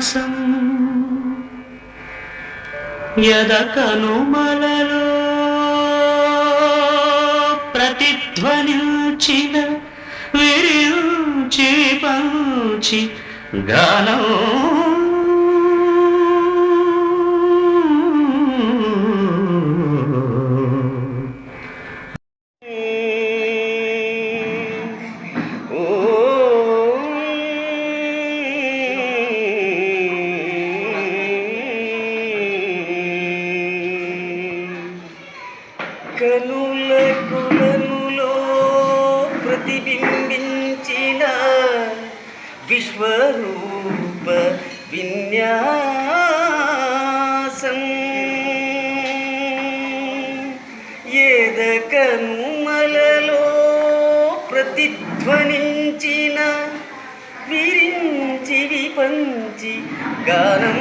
విలాసం యదకనుమలలో ప్రతిధ్వనించిన విరించి పంచి గానం కనుల కులములో ప్రతిబింబించిన విశ్వరూప విన్యాసం ఏదకనుమలలో ప్రతిధ్వనించిన విరించి విపంచి గానం